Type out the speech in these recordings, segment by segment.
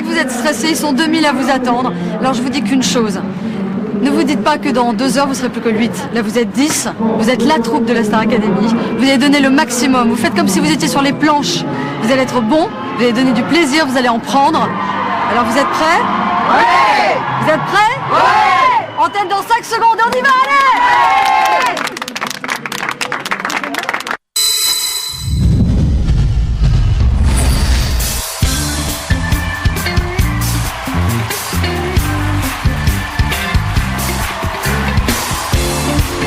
vous êtes stressés, ils sont 2000 à vous attendre. Alors je vous dis qu'une chose. Ne vous dites pas que dans 2 heures, vous serez plus que 8. Là, vous êtes 10. Vous êtes la troupe de la Star Academy. Vous allez donner le maximum. Vous faites comme si vous étiez sur les planches. Vous allez être bon. Vous allez donner du plaisir. Vous allez en prendre. Alors, vous êtes prêts? Ouais! Vous êtes prêts? Ouais! Antenne dans 5 secondes. On y va, allez!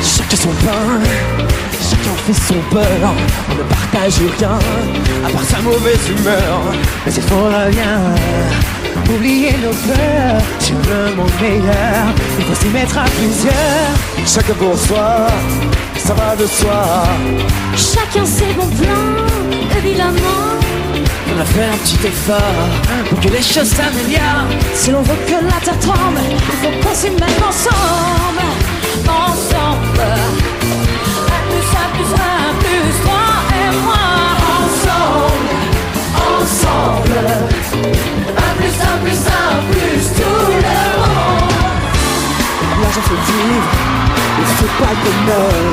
Chacun son pain, chacun fait son beurre. On ne partage rien, à part sa mauvaise humeur. Mais il faudra bien oublier nos peurs. Tu veux mon meilleur, il faut s'y mettre à plusieurs. Chacun pour soi, ça va de soi. Chacun ses bons plans, évidemment. On a fait un petit effort pour que les choses s'améliorent. Si l'on veut que la terre tremble, il faut qu'on s'y mette ensemble. Ensemble, un plus 3 et moi. Ensemble, ensemble, un plus tout le monde. L'argent fait vivre, il ne fait pas de bonheur.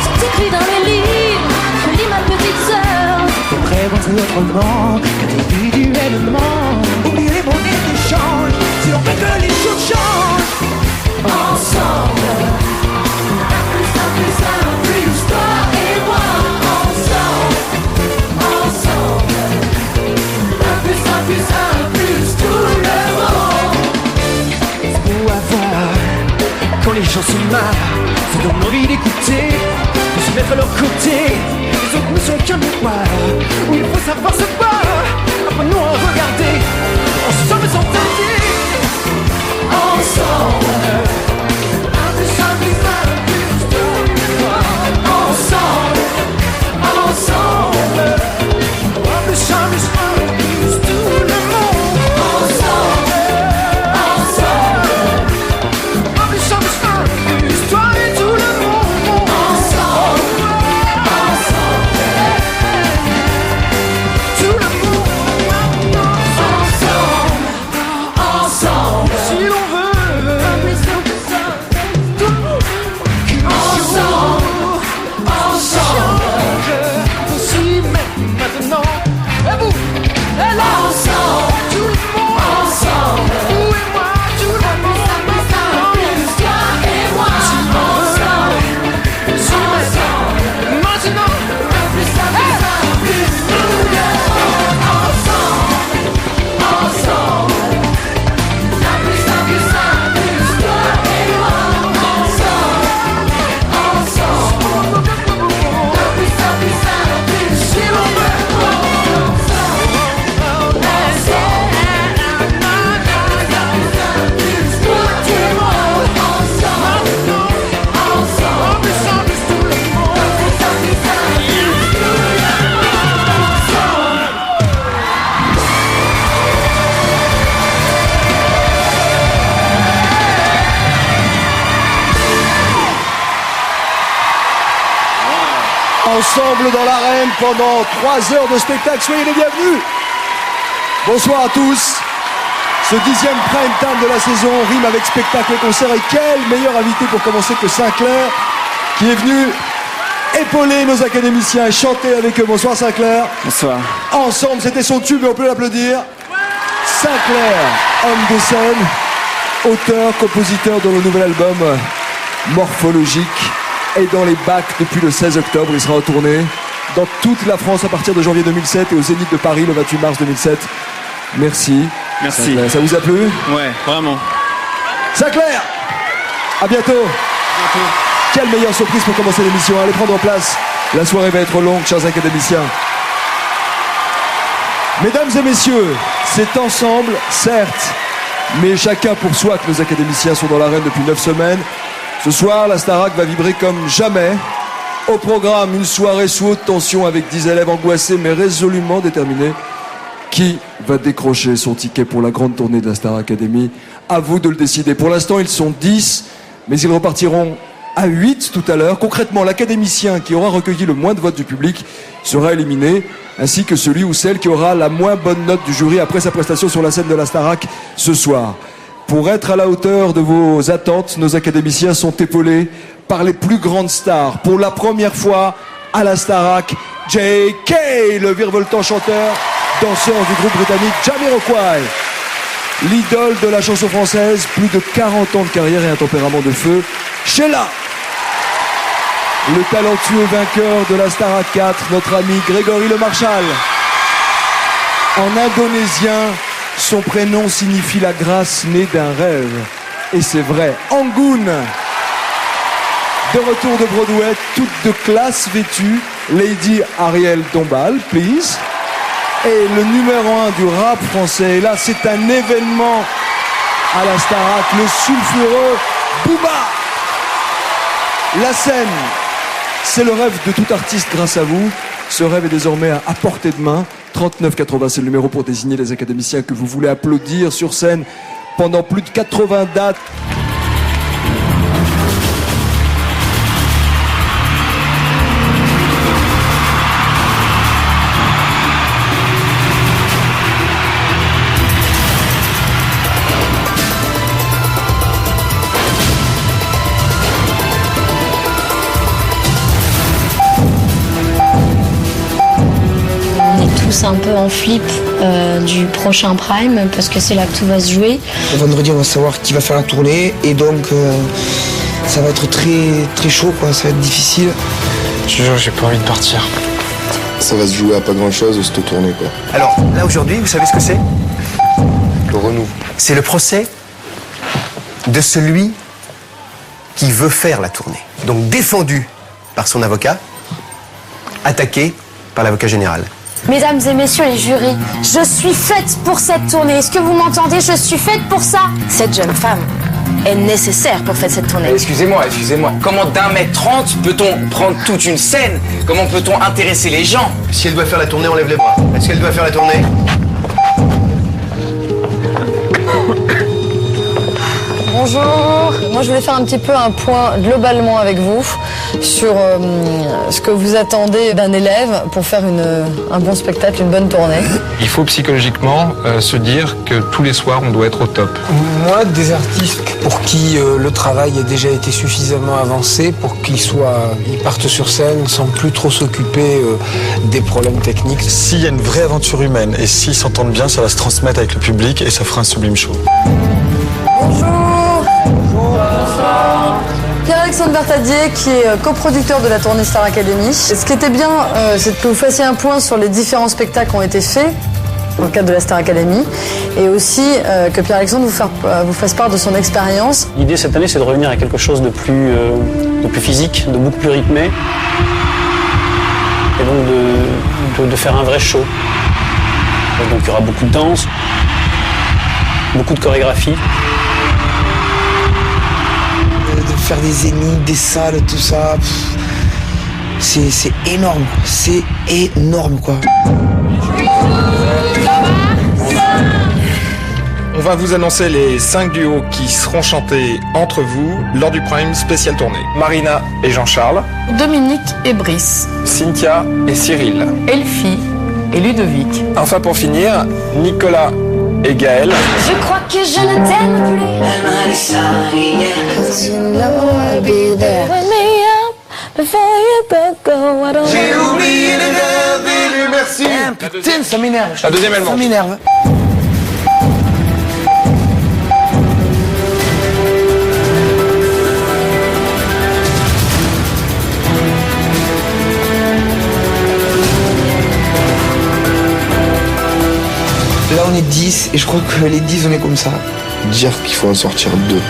C'est écrit dans les livres, je lis ma petite sœur. Faut prévoir autrement qu'individuellement. Oubliez les monnaies d'échange, si l'on veut que les choses changent. Ensemble, un plus toi et moi. Ensemble, un plus tout le monde. Pour avoir, quand les gens se marrent, ça donne envie d'écouter, de se mettre à leur côté. Les autres ne sont qu'un miroir, où il faut savoir se voir. Apprenons à regarder, ensemble sans tarder. Ensemble, un plus tout le monde. Ensemble, ensemble, Un plus tout le monde. ensemble, ensemble, Un plus toi et tout le monde. ensemble, ensemble, Tout le monde. ensemble, Si l'on veut, faut s'y mettre maintenant. Et vous, et là, ensemble, tout le monde. ensemble. Vous et moi, tout le monde. Toi et moi, ensemble, ensemble, Maintenant, plus tout le monde. Ensemble, ensemble, un plus toi et moi. Ensemble, ensemble, plus si l'on veut. Ensemble dans l'arène pendant 3 heures de spectacle. Soyez les bienvenus. Bonsoir à tous. Ce 10e prime time de la saison rime avec spectacle et concert. Et quel meilleur invité pour commencer que Sinclair, qui est venu épauler nos académiciens et chanter avec eux. Bonsoir Sinclair. Bonsoir. Ensemble, c'était son tube et on peut l'applaudir. Sinclair, homme de scène, auteur, compositeur de le nouvel album Morphologique, est dans les bacs depuis le 16 octobre. Il sera en tournée dans toute la France à partir de janvier 2007 et au Zénith de Paris le 28 mars 2007. Merci. Merci. Sinclair. Ça vous a plu? Ouais, vraiment. Sinclair, à bientôt. Quelle meilleure surprise pour commencer l'émission. Allez prendre place. La soirée va être longue, chers académiciens. Mesdames et messieurs, c'est ensemble, certes, mais chacun pour soi que nos académiciens sont dans l'arène depuis 9 semaines. Ce soir, la Starac va vibrer comme jamais. Au programme, une soirée sous haute tension avec 10 élèves angoissés mais résolument déterminés. Qui va décrocher son ticket pour la grande tournée de la Star Academy? À vous de le décider. Pour l'instant, ils sont 10, mais ils repartiront à 8 tout à l'heure. Concrètement, l'académicien qui aura recueilli le moins de votes du public sera éliminé, ainsi que celui ou celle qui aura la moins bonne note du jury après sa prestation sur la scène de la Starac ce soir. Pour être à la hauteur de vos attentes, nos académiciens sont épaulés par les plus grandes stars. Pour la première fois à la Starac, J.K., le virevoltant chanteur, danseur du groupe britannique Jamiroquai. L'idole de la chanson française, plus de 40 ans de carrière et un tempérament de feu, Sheila. Le talentueux vainqueur de la Starac 4, notre ami Grégory Le Marchal. En indonésien, son prénom signifie la grâce née d'un rêve. Et c'est vrai, Anggun. De retour de Broadway, toute de classe vêtue, Lady Ariel Dombal, please. Et le numéro 1 du rap français. Et là, c'est un événement à la Starac, le sulfureux Booba. La scène, c'est le rêve de tout artiste grâce à vous. Ce rêve est désormais à portée de main. 3980, c'est le numéro pour désigner les académiciens que vous voulez applaudir sur scène pendant plus de 80 dates. Un peu en flip du prochain Prime parce que c'est là que tout va se jouer. Vendredi, on va savoir qui va faire la tournée et donc ça va être très chaud, quoi. Ça va être difficile. Je te jure, j'ai pas envie de partir. Ça va se jouer à pas grand chose cette tournée, quoi. Alors là aujourd'hui, vous savez ce que c'est? Le renouveau. C'est le procès de celui qui veut faire la tournée. Donc défendu par son avocat, attaqué par l'avocat général. Mesdames et messieurs les jurys, je suis faite pour cette tournée. Est-ce que vous m'entendez? Je suis faite pour ça. Cette jeune femme est nécessaire pour faire cette tournée. Excusez-moi. Comment d'1m30 peut-on prendre toute une scène? Comment peut-on intéresser les gens? Si elle doit faire la tournée, on lève les bras. Est-ce qu'elle doit faire la tournée? Bonjour, moi je voulais faire un petit peu un point globalement avec vous sur ce que vous attendez d'un élève pour faire un bon spectacle, une bonne tournée. Il faut psychologiquement se dire que tous les soirs on doit être au top. Moi, des artistes pour qui le travail a déjà été suffisamment avancé pour qu'ils partent sur scène sans plus trop s'occuper des problèmes techniques. S'il y a une vraie aventure humaine et s'ils s'entendent bien, ça va se transmettre avec le public et ça fera un sublime show. Bonjour. Pierre-Alexandre Bertadier, qui est coproducteur de la tournée Star Academy. Ce qui était bien, c'est que vous fassiez un point sur les différents spectacles qui ont été faits dans le cadre de la Star Academy, et aussi que Pierre-Alexandre vous fasse part de son expérience. L'idée cette année, c'est de revenir à quelque chose de plus physique, de beaucoup plus rythmé, et donc de faire un vrai show. Donc il y aura beaucoup de danse, beaucoup de chorégraphie. De faire des zéniths, des salles, tout ça, c'est énorme, quoi. On va vous annoncer les 5 duos qui seront chantés entre vous lors du Prime spécial tournée. Marina et Jean-Charles. Dominique et Brice. Cynthia et Cyril. Elfie et Ludovic. Enfin pour finir, Nicolas et Gaël. Je crois que je ne t'aime plus. J'ai oublié les rêves et les merci. Putain, ça m'énerve. La deuxième, elle monte. Ça m'énerve. Là on est 10 et je crois que les 10 on est comme ça. Dire qu'il faut en sortir 2.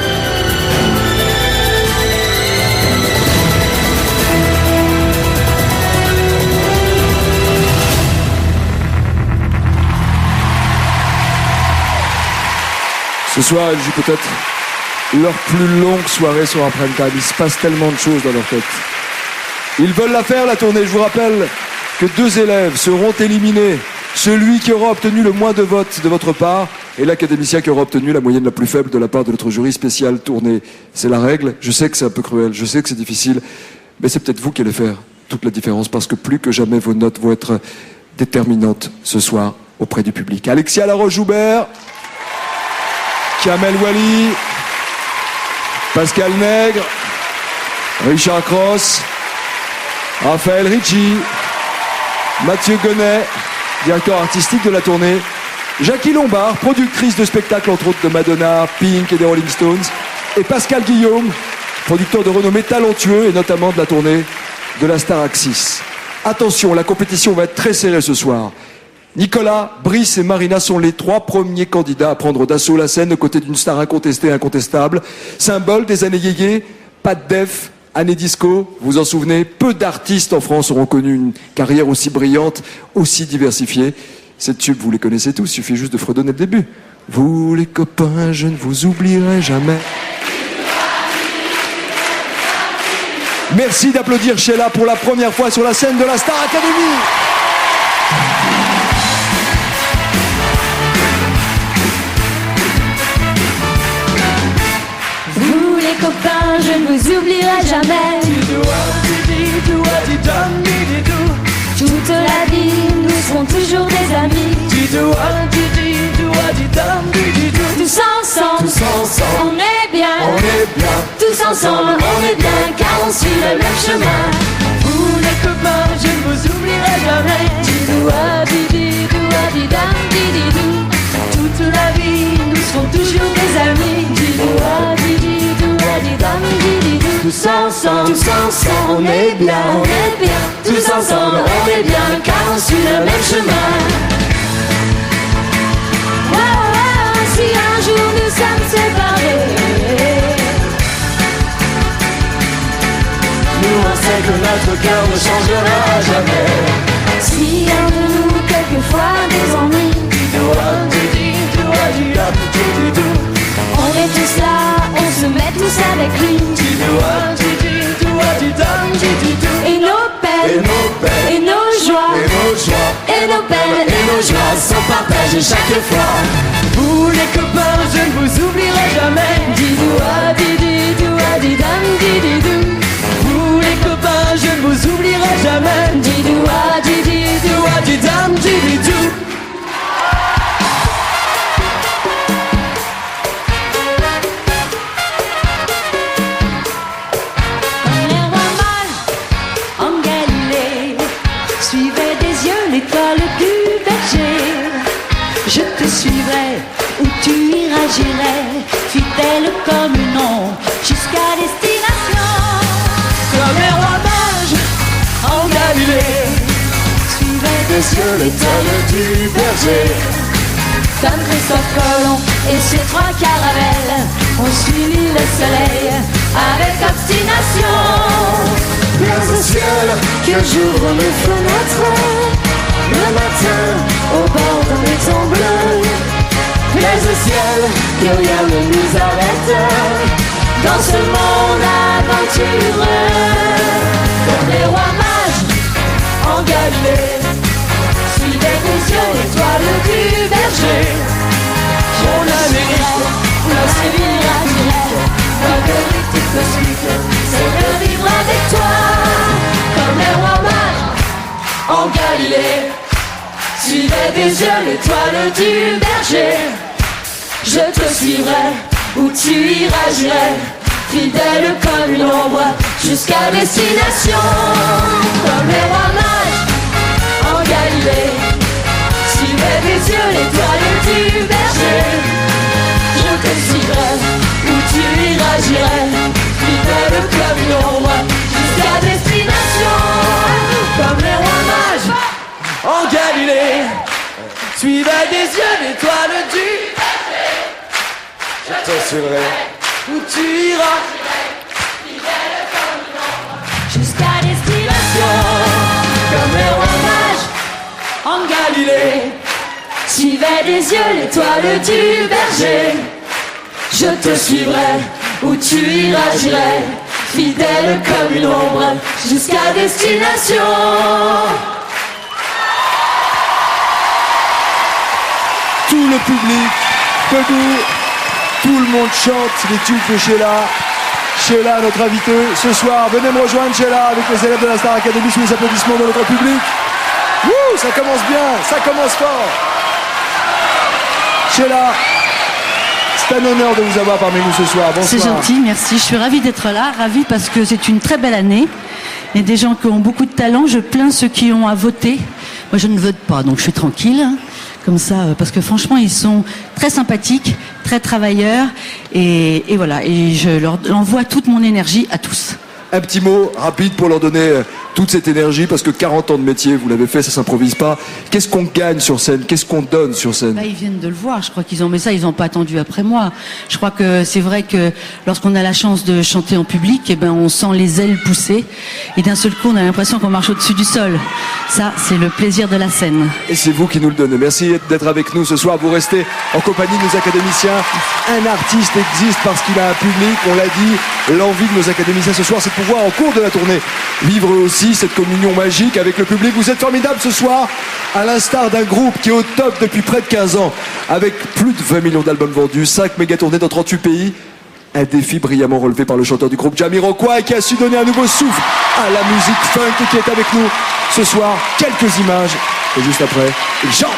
Ce soir, elle joue peut-être leur plus longue soirée sur un prime time. Il se passe tellement de choses dans leur tête. Ils veulent la faire, la tournée. Je vous rappelle que 2 élèves seront éliminés. Celui qui aura obtenu le moins de votes de votre part et l'académicien qui aura obtenu la moyenne la plus faible de la part de notre jury spécial tournée. C'est la règle, je sais que c'est un peu cruel, je sais que c'est difficile, mais c'est peut-être vous qui allez faire toute la différence, parce que plus que jamais vos notes vont être déterminantes ce soir auprès du public. Alexia Laroche-Joubert, Kamel Wally, Pascal Nègre, Richard Cross, Raphaël Ricci, Mathieu Gonnet, directeur artistique de la tournée, Jackie Lombard, productrice de spectacles entre autres de Madonna, Pink et des Rolling Stones, et Pascal Guillaume, producteur de renommée talentueux et notamment de la tournée de la Starac 6. Attention, la compétition va être très serrée ce soir. Nicolas, Brice et Marina sont les 3 premiers candidats à prendre d'assaut la scène aux côtés d'une star incontestée et incontestable. Symbole des années yéyé, pas de def, année disco, vous vous en souvenez, peu d'artistes en France auront connu une carrière aussi brillante, aussi diversifiée. Ces tubes, vous les connaissez tous, il suffit juste de fredonner le début. Vous les copains, je ne vous oublierai jamais. Merci d'applaudir Sheila pour la première fois sur la scène de la Star Academy. Vous les copains, je ne vous oublierai jamais. Toute la vie, nous serons toujours des amis. Tous ensemble, on est bien. Tous ensemble, on est bien, car on suit le même chemin. Vous les copains, je ne vous oublierai jamais. Toute la vie, nous serons toujours des amis. Tous ensemble, on est bien. Tous ensemble, on est bien, car on suit le même chemin. Si un jour nous sommes séparés, nous on sait que notre cœur ne changera jamais. Si un de nous quelquefois des ennuis, on est tous là, on se met tous avec lui. Et nos peines, et nos joies, et nos peines, et nos joies sont partagées chaque fois. Vous les copains, je ne vous oublierai jamais. Vous les copains, je ne vous oublierai jamais. Suivais des yeux l'étoile du berger. Je te suivrai où tu iras, j'irai, fidèle comme une ombre, jusqu'à destination. Comme les rois mages en Galilée, suivais des yeux l'étoile du berger. Comme Christophe Colomb et ses 3 caravelles ont suivi le soleil avec obstination. Place au ciel que j'ouvre mes fenêtres le matin au bord d'un étang bleu. Place au ciel que rien ne nous arrête dans ce monde aventureux. Comme les rois mages en Galilée, suivez des yeux l'étoile du berger. On la sévillera direct, la vérité cosmique, c'est de vivre avec toi. Comme les rois mages en Galilée, suivez des yeux l'étoile du berger. Je te suivrai où tu iras, j'irai, fidèle comme une ombre, jusqu'à destination. Comme les rois mages en Galilée, suivez des yeux l'étoile du berger. Je te suivrai où tu iras, j'irai, fidèle comme une ombre, jusqu'à destination. Comme les rois mages en Galilée, suivez des yeux l'étoile du berger. Je te suivrai où tu iras, fidèle comme une ombre, jusqu'à destination. Comme les rois mages en Galilée, suivez des yeux l'étoile du berger. Je te suivrai où tu iras, j'irai, fidèle comme une ombre, jusqu'à destination. Tout le public debout. Tout le monde chante les tubes de Sheila. Sheila, notre invitée ce soir. Venez me rejoindre, Sheila, avec les élèves de la Star Academy sous les applaudissements de notre public. Wouh, ça commence bien, ça commence fort. Sheila, c'est un honneur de vous avoir parmi nous ce soir. Bonsoir. C'est gentil, merci. Je suis ravie d'être là, ravie parce que c'est une très belle année. Il y a des gens qui ont beaucoup de talent. Je plains ceux qui ont à voter. Moi, je ne vote pas, donc je suis tranquille. Comme ça, parce que franchement, ils sont très sympathiques, très travailleurs. Et voilà, et je leur envoie toute mon énergie à tous. Un petit mot rapide pour leur donner toute cette énergie, parce que 40 ans de métier, vous l'avez fait, ça s'improvise pas. Qu'est-ce qu'on gagne sur scène? Qu'est-ce qu'on donne sur scène? Ils viennent de le voir, je crois qu'ils ont, mais ça, ils n'ont pas attendu après moi. Je crois que c'est vrai que lorsqu'on a la chance de chanter en public, eh ben, on sent les ailes pousser, et d'un seul coup, on a l'impression qu'on marche au-dessus du sol. Ça, c'est le plaisir de la scène. Et c'est vous qui nous le donnez. Merci d'être avec nous ce soir. Vous restez en compagnie de nos académiciens. Un artiste existe parce qu'il a un public, on l'a dit. L'envie de nos académiciens ce soir, c'est de pouvoir, en cours de la tournée, vivre aussi cette communion magique avec le public. Vous êtes formidables ce soir, à l'instar d'un groupe qui est au top depuis près de 15 ans, avec plus de 20 millions d'albums vendus, 5 méga tournées dans 38 pays. Un défi brillamment relevé par le chanteur du groupe Jamiroquai, qui a su donner un nouveau souffle à la musique funk et qui est avec nous ce soir. Quelques images et juste après, il chante.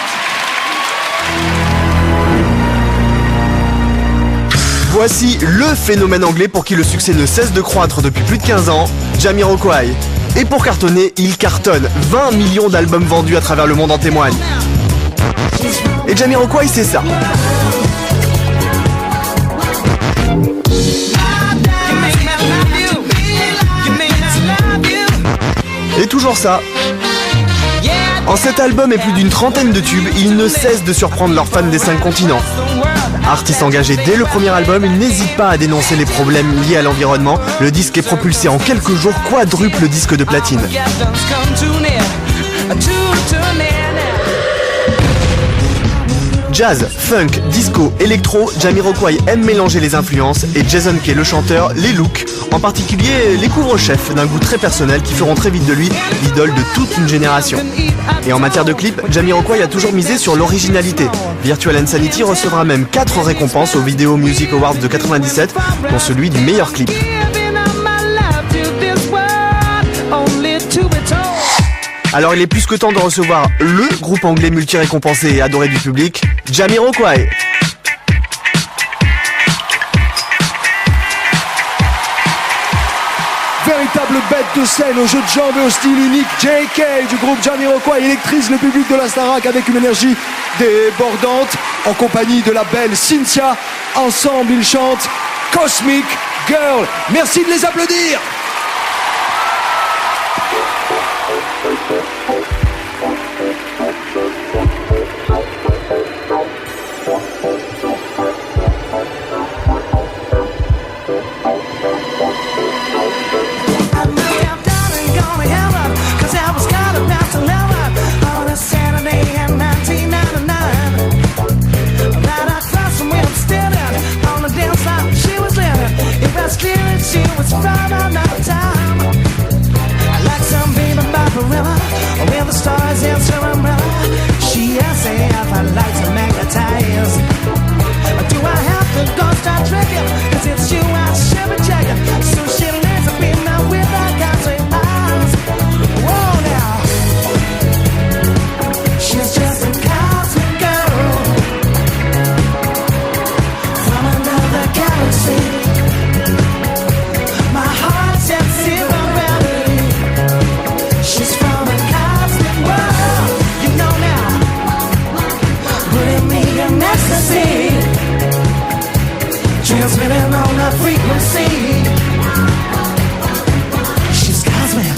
Voici le phénomène anglais pour qui le succès ne cesse de croître depuis plus de 15 ans, Jamiroquai. Et pour cartonner, il cartonne. 20 millions d'albums vendus à travers le monde en témoignent. Et Jamiroquai, c'est ça. Et toujours ça. En cet album et plus d'une trentaine de tubes, ils ne cessent de surprendre leurs fans des 5 continents. Artiste engagé dès le premier album, il n'hésite pas à dénoncer les problèmes liés à l'environnement. Le disque est propulsé en quelques jours, quadruple disque de platine. Jazz, funk, disco, électro, Jamiroquai aime mélanger les influences et Jason Kay, le chanteur, les looks, en particulier les couvre-chefs d'un goût très personnel qui feront très vite de lui l'idole de toute une génération. Et en matière de clip, Jamiroquai a toujours misé sur l'originalité. Virtual Insanity recevra même 4 récompenses aux Video Music Awards de 97, dont celui du meilleur clip. Alors il est plus que temps de recevoir le groupe anglais multi-récompensé et adoré du public, Jamiroquai. Véritable bête de scène au jeu de jambes et au style unique, JK du groupe Jamiroquai électrise le public de la Starac avec une énergie débordante, en compagnie de la belle Cynthia. Ensemble ils chantent Cosmic Girl. Merci de les applaudir. With the stars in her umbrella, she asked me if I'd like to magnetize. Do I have to go start tricking? 'Cause it's you I should be checking. So she leaves to be now with her gossip eyes. Whoa now, she's just a cosmic girl from another galaxy. My heart sets zero gravity. She's from a cosmic world, you know now. Putting me in ecstasy, transmitting on a frequency. She's cosmic.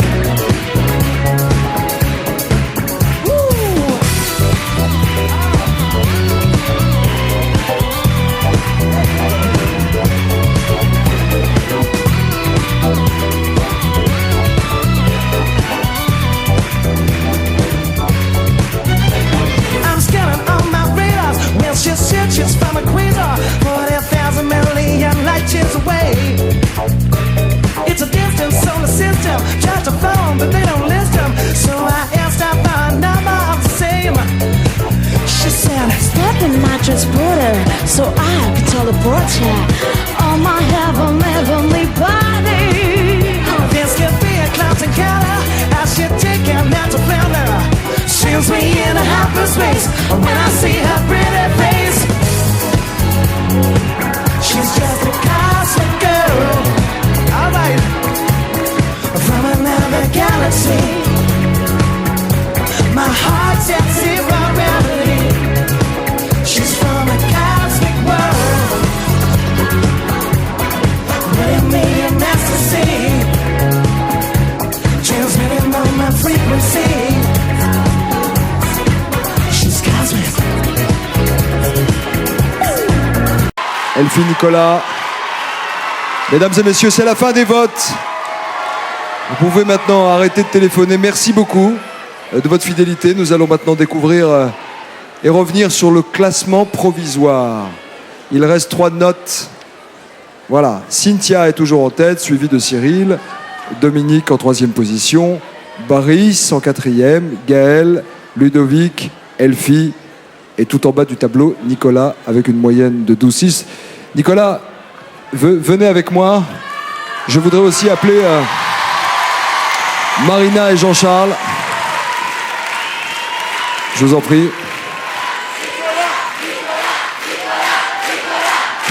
I'm scanning on my radars. Well, she's from a quasar, 40,000 million light years away. was better, so I could teleport ya on my heavenly body. This could be a cloud encounter. I should take a mental flounder. Shoots me in a hyperspace when I see her pretty face. She's just a cosmic girl, alright, from another galaxy. My heart's at zero gravity. She's from a cosmic world, letting me in ecstasy, transmitting on my frequency. She's cosmic. Elfie, Nicolas. Mesdames et messieurs, c'est la fin des votes. Vous pouvez maintenant arrêter de téléphoner. Merci beaucoup de votre fidélité. Nous allons maintenant découvrir et revenir sur le classement provisoire. Il reste 3 notes. Voilà, Cynthia est toujours en tête, suivie de Cyril, Dominique en 3e position, Brice en 4e, Gaël, Ludovic, Elfie et tout en bas du tableau, Nicolas avec une moyenne de 12,6. Nicolas, venez avec moi. Je voudrais aussi appeler Marina et Jean-Charles. Je vous en prie.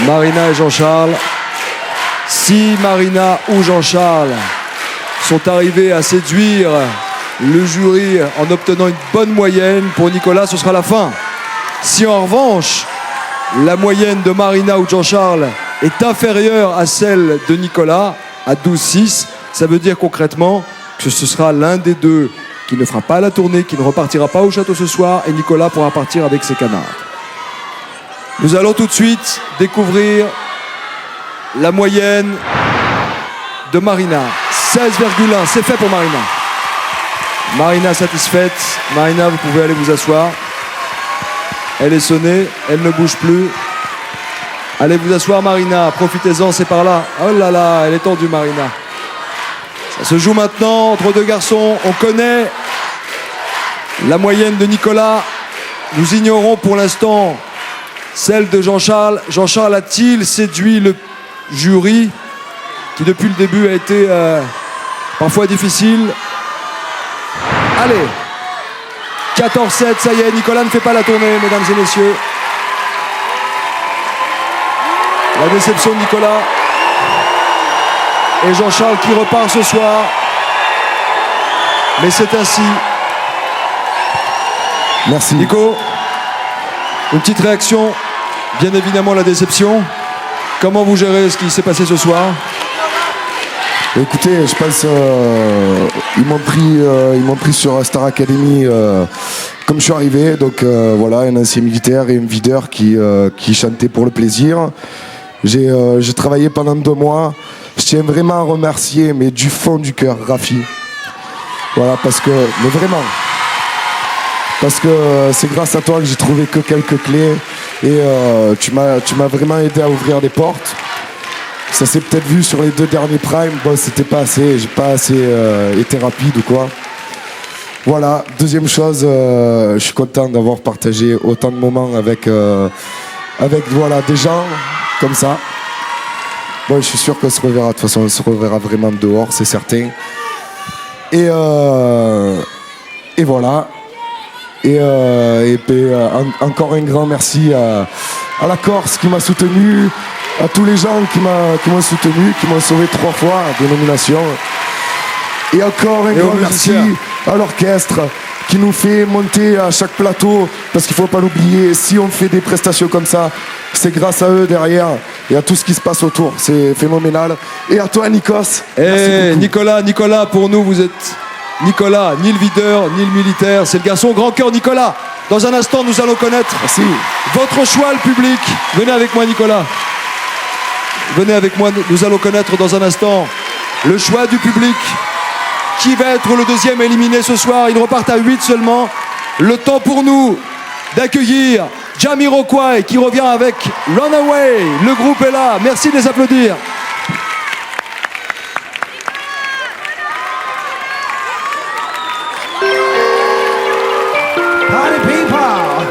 Marina et Jean-Charles. Si Marina ou Jean-Charles sont arrivés à séduire le jury en obtenant une bonne moyenne, pour Nicolas, ce sera la fin. Si en revanche, la moyenne de Marina ou de Jean-Charles est inférieure à celle de Nicolas, à 12,6, ça veut dire concrètement que ce sera l'un des deux qui ne fera pas la tournée, qui ne repartira pas au château ce soir, et Nicolas pourra partir avec ses canards. Nous allons tout de suite découvrir la moyenne de Marina. 16,1, c'est fait pour Marina. Marina satisfaite. Marina, vous pouvez aller vous asseoir. Elle est sonnée, elle ne bouge plus. Allez vous asseoir, Marina, profitez-en, c'est par là. Oh là là, elle est tendue, Marina. Ça se joue maintenant entre deux garçons. On connaît la moyenne de Nicolas. Nous ignorons pour l'instant celle de Jean-Charles. Jean-Charles a-t-il séduit le jury qui depuis le début a été parfois difficile? Allez, 14-7, ça y est, Nicolas ne fait pas la tournée, mesdames et messieurs. La déception de Nicolas. Et Jean-Charles qui repart ce soir. Mais c'est ainsi. Merci. Nico, une petite réaction. Bien évidemment, la déception. Comment vous gérez ce qui s'est passé ce soir? Écoutez, je pense ils m'ont pris sur Star Academy comme je suis arrivé. Donc voilà, un ancien militaire et un videur qui chantait pour le plaisir. J'ai travaillé pendant 2 mois. Je tiens vraiment à remercier, mais du fond du cœur, Rafi. Voilà, mais vraiment. Parce que c'est grâce à toi que j'ai trouvé que quelques clés. Et tu m'as vraiment aidé à ouvrir des portes. Ça s'est peut-être vu sur les 2 derniers primes. Bon, c'était pas assez, j'ai pas assez été rapide ou quoi. Voilà, deuxième chose, je suis content d'avoir partagé autant de moments avec voilà, des gens comme ça. Bon, je suis sûr qu'on se reverra, de toute façon, on se reverra vraiment dehors, c'est certain. Et voilà. Et puis, encore un grand merci à la Corse qui m'a soutenu, à tous les gens qui m'ont soutenu, qui m'ont sauvé 3 fois des nominations. Et encore un grand merci à l'orchestre qui nous fait monter à chaque plateau, parce qu'il ne faut pas l'oublier, si on fait des prestations comme ça, c'est grâce à eux derrière et à tout ce qui se passe autour, c'est phénoménal. Et à toi, Nikos. Et Nicolas, pour nous, vous êtes Nicolas, ni le videur, ni le militaire, c'est le garçon au grand cœur, Nicolas. Dans un instant, nous allons connaître votre choix, le public. Venez avec moi, Nicolas. Venez avec moi, nous allons connaître dans un instant le choix du public. Qui va être le deuxième éliminé ce soir? Ils repartent à 8 seulement. Le temps pour nous d'accueillir Jamiroquai qui revient avec Runaway. Le groupe est là, merci de les applaudir. Party people,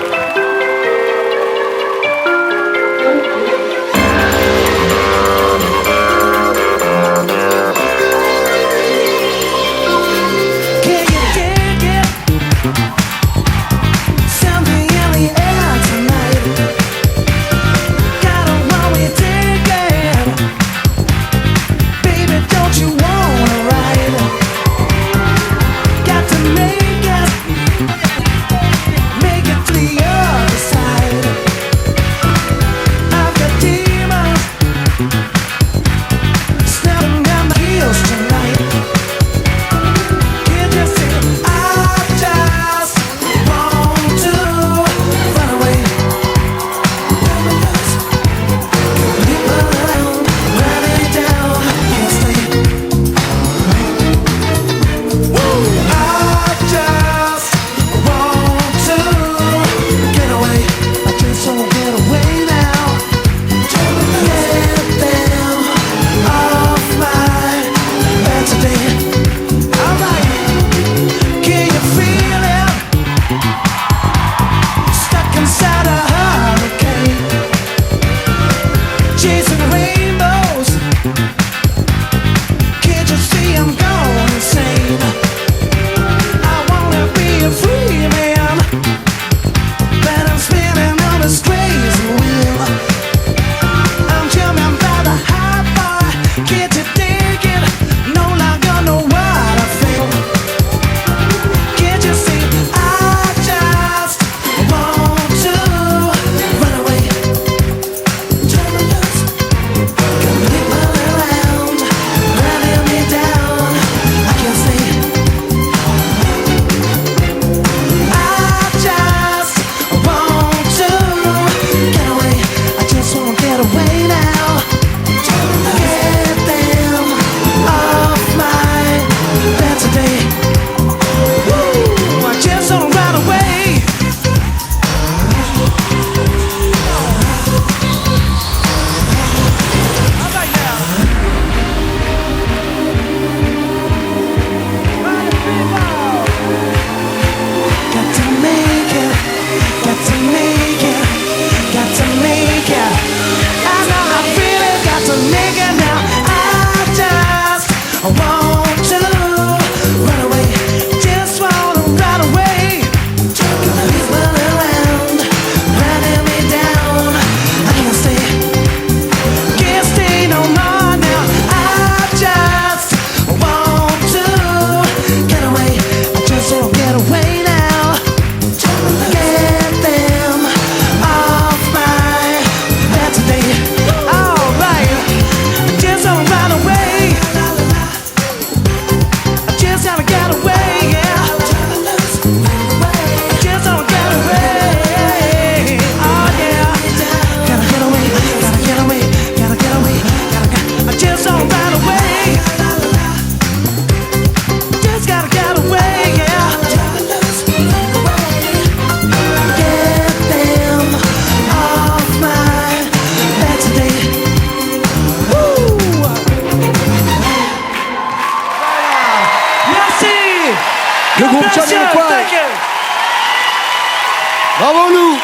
Bravo Lou.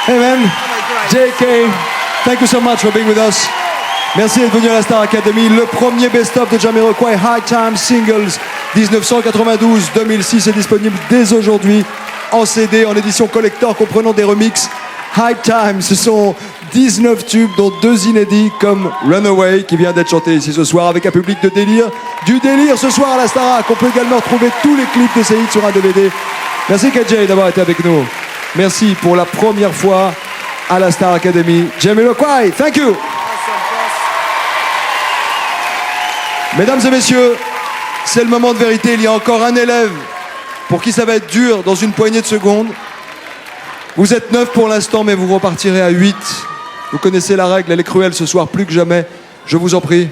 Hey man, JK, thank you so much for being with us. Merci d'être venu à la Star Academy. Le premier best-of de Jamiroquai, High Time Singles 1992-2006 est disponible dès aujourd'hui en CD, en édition collector comprenant des remixes. High Time, ce sont 19 tubes dont 2 inédits comme Runaway qui vient d'être chanté ici ce soir avec un public de délire. Du délire ce soir à la Starac. On peut également retrouver tous les clips de ces hits sur un DVD. Merci KJ d'avoir été avec nous. Merci pour la première fois à la Star Academy. Jamiroquai, thank you. Mesdames et messieurs, c'est le moment de vérité. Il y a encore un élève pour qui ça va être dur dans une poignée de secondes. Vous êtes 9 pour l'instant, mais vous repartirez à 8. Vous connaissez la règle, elle est cruelle ce soir, plus que jamais. Je vous en prie,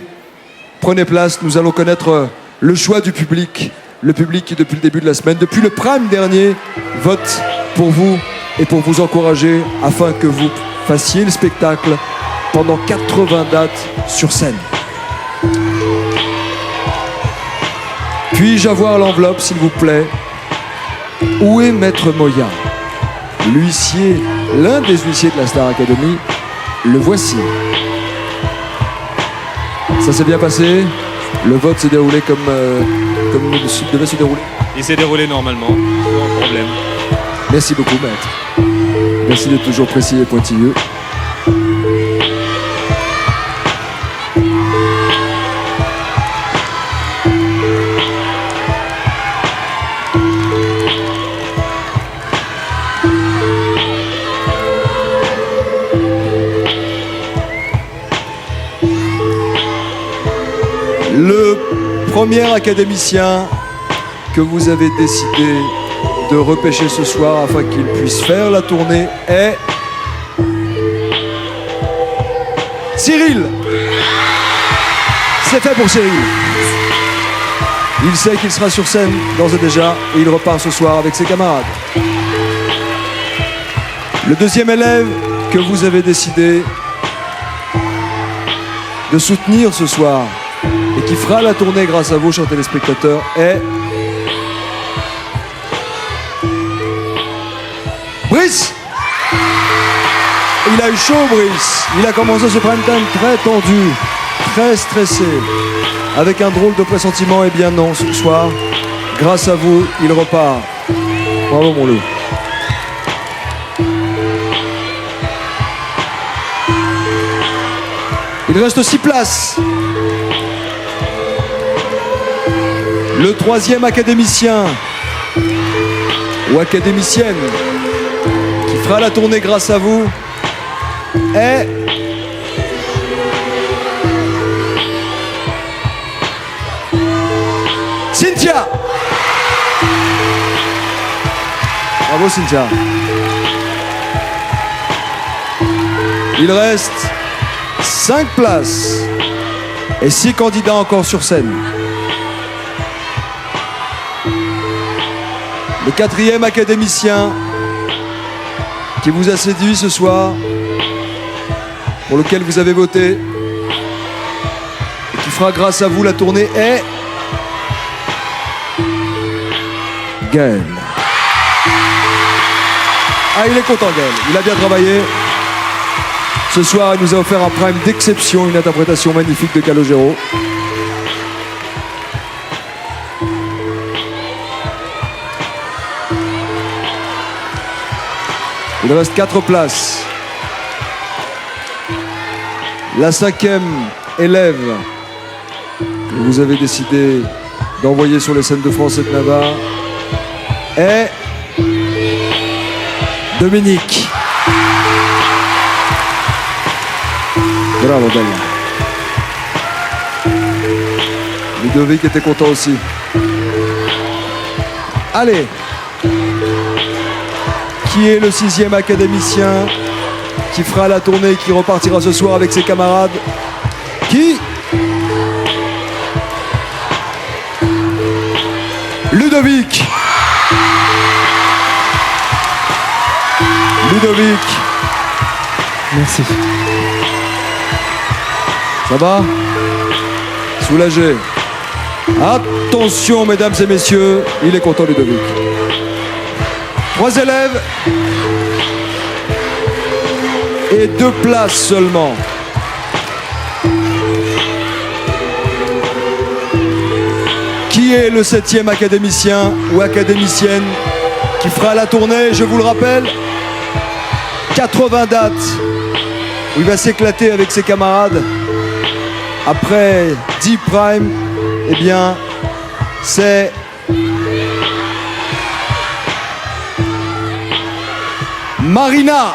prenez place. Nous allons connaître le choix du public. Le public qui, depuis le début de la semaine, depuis le prime dernier, vote pour vous et pour vous encourager afin que vous fassiez le spectacle pendant 80 dates sur scène. Puis-je avoir l'enveloppe, s'il vous plaît? Où est Maître Moya? L'huissier, l'un des huissiers de la Star Academy, le voici. Ça s'est bien passé? Le vote s'est déroulé comme il devait se dérouler? Il s'est déroulé normalement, sans problème. Merci beaucoup, maître. Merci d'être toujours précis et pointilleux. Le premier académicien que vous avez décidé de repêcher ce soir afin qu'il puisse faire la tournée est Cyril. C'est fait pour Cyril. Il sait qu'il sera sur scène d'ores et déjà et il repart ce soir avec ses camarades. Le deuxième élève que vous avez décidé de soutenir ce soir et qui fera la tournée grâce à vous, chers téléspectateurs, est Brice. Il a eu chaud, Brice. Il a commencé ce prime time très tendu, très stressé, avec un drôle de pressentiment. Eh bien non, ce soir, grâce à vous, il repart. Bravo, mon loup. Il reste 6 places. Le troisième académicien ou académicienne qui fera la tournée grâce à vous est Cynthia. Bravo Cynthia. Il reste 5 places et 6 candidats encore sur scène. Le quatrième académicien qui vous a séduit ce soir, pour lequel vous avez voté, et qui fera grâce à vous la tournée est Gaël. Ah, il est content Gaël, il a bien travaillé. Ce soir, il nous a offert un prime d'exception, une interprétation magnifique de Calogero. Il reste 4 places. La 5e élève que vous avez décidé d'envoyer sur les scènes de France et de Navarre est Dominique. Bravo, belle. Ludovic était content aussi. Allez. Qui est le 6e académicien qui fera la tournée et qui repartira ce soir avec ses camarades? Qui? Ludovic. Ludovic. Merci. Ça va? Soulagé. Attention, mesdames et messieurs, il est content Ludovic. 3 élèves et 2 places seulement. Qui est le 7e académicien ou académicienne qui fera la tournée? Je vous le rappelle, 80 dates où il va s'éclater avec ses camarades. Après 10 primes, eh bien, c'est Marina.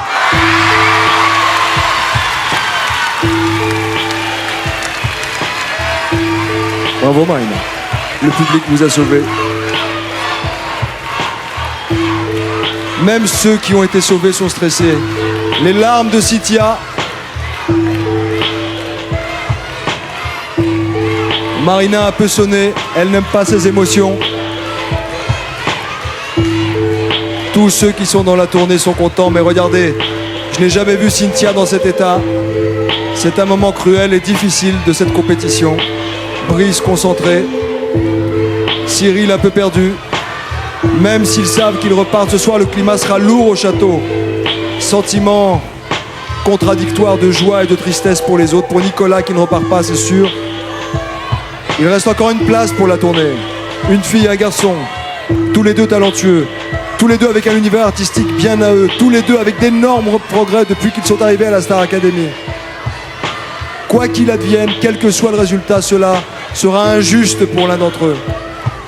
Bravo Marina. Le public vous a sauvé. Même ceux qui ont été sauvés sont stressés. Les larmes de Cynthia. Marina a un peu sonné, elle n'aime pas ses émotions. Tous ceux qui sont dans la tournée sont contents, mais regardez, je n'ai jamais vu Cynthia dans cet état. C'est un moment cruel et difficile de cette compétition. Brice concentré, Cyril un peu perdu. Même s'ils savent qu'ils repartent ce soir, le climat sera lourd au château. Sentiment contradictoire de joie et de tristesse pour les autres. Pour Nicolas qui ne repart pas, c'est sûr. Il reste encore une place pour la tournée. Une fille et un garçon, tous les deux talentueux, tous les deux avec un univers artistique bien à eux, tous les deux avec d'énormes progrès depuis qu'ils sont arrivés à la Star Academy. Quoi qu'il advienne, quel que soit le résultat, cela sera injuste pour l'un d'entre eux.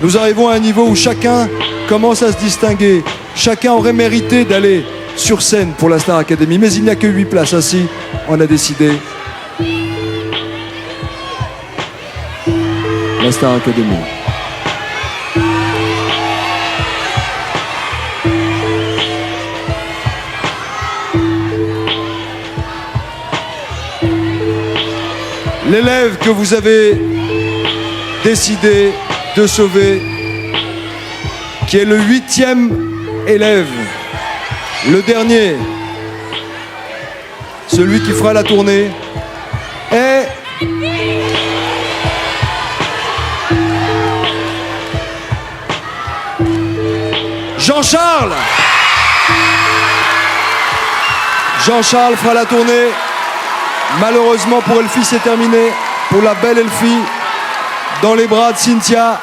Nous arrivons à un niveau où chacun commence à se distinguer. Chacun aurait mérité d'aller sur scène pour la Star Academy, mais il n'y a que 8 places. Ainsi, on a décidé. La Star Academy. L'élève que vous avez décidé de sauver, qui est le 8e élève, le dernier, celui qui fera la tournée, est Jean-Charles. Jean-Charles fera la tournée. Malheureusement pour Elfie, c'est terminé. Pour la belle Elfie, dans les bras de Cynthia.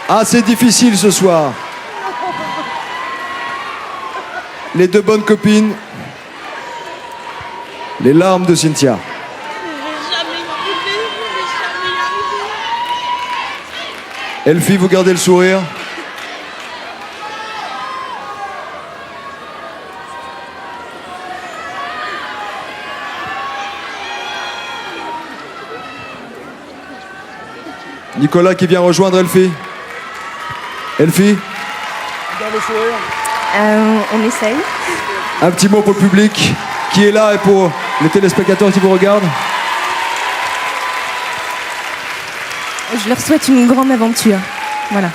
Ah, c'est difficile ce soir. Les 2 bonnes copines. Les larmes de Cynthia. Elfie, vous gardez le sourire. Nicolas qui vient rejoindre Elfie. Elfie, garde le sourire. On essaye. Un petit mot pour le public qui est là et pour les téléspectateurs qui vous regardent. Je leur souhaite une grande aventure. Voilà.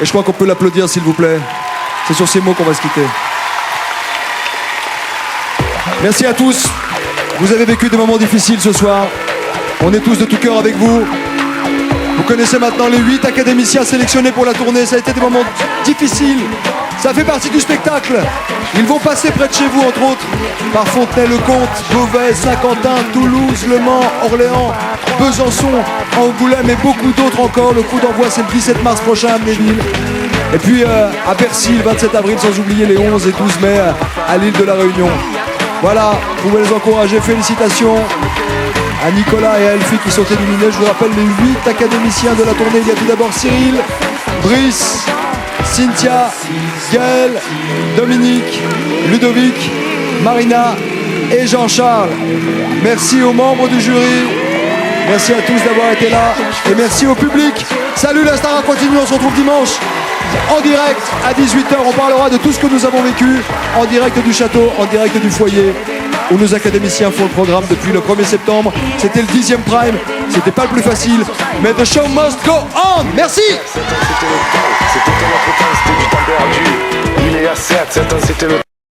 Et je crois qu'on peut l'applaudir, s'il vous plaît. C'est sur ces mots qu'on va se quitter. Merci à tous. Vous avez vécu des moments difficiles ce soir. On est tous de tout cœur avec vous. Vous connaissez maintenant les 8 académiciens sélectionnés pour la tournée. Ça a été des moments difficiles. Ça fait partie du spectacle. Ils vont passer près de chez vous, entre autres, par Fontenay-le-Comte, Beauvais, Saint-Quentin, Toulouse, Le Mans, Orléans, Besançon, Angoulême et beaucoup d'autres encore. Le coup d'envoi, c'est le 17 mars prochain à Amnéville. Et puis à Bercy, le 27 avril, sans oublier les 11 et 12 mai à l'île de la Réunion. Voilà, vous pouvez les encourager. Félicitations à Nicolas et à Elfie qui sont éliminés. Je vous rappelle les 8 académiciens de la tournée. Il y a tout d'abord Cyril, Brice, Cynthia, Gaël, Dominique, Ludovic, Marina et Jean-Charles. Merci aux membres du jury. Merci à tous d'avoir été là. Et merci au public. Salut, la Star continue. On se retrouve dimanche en direct à 18h. On parlera de tout ce que nous avons vécu en direct du château, en direct du foyer, où nos académiciens font le programme depuis le 1er septembre. C'était le 10e prime. C'était pas le plus facile, mais the show must go on. Merci. C'était notre temps, c'était du temps perdu. Il est à 7 ans, c'était le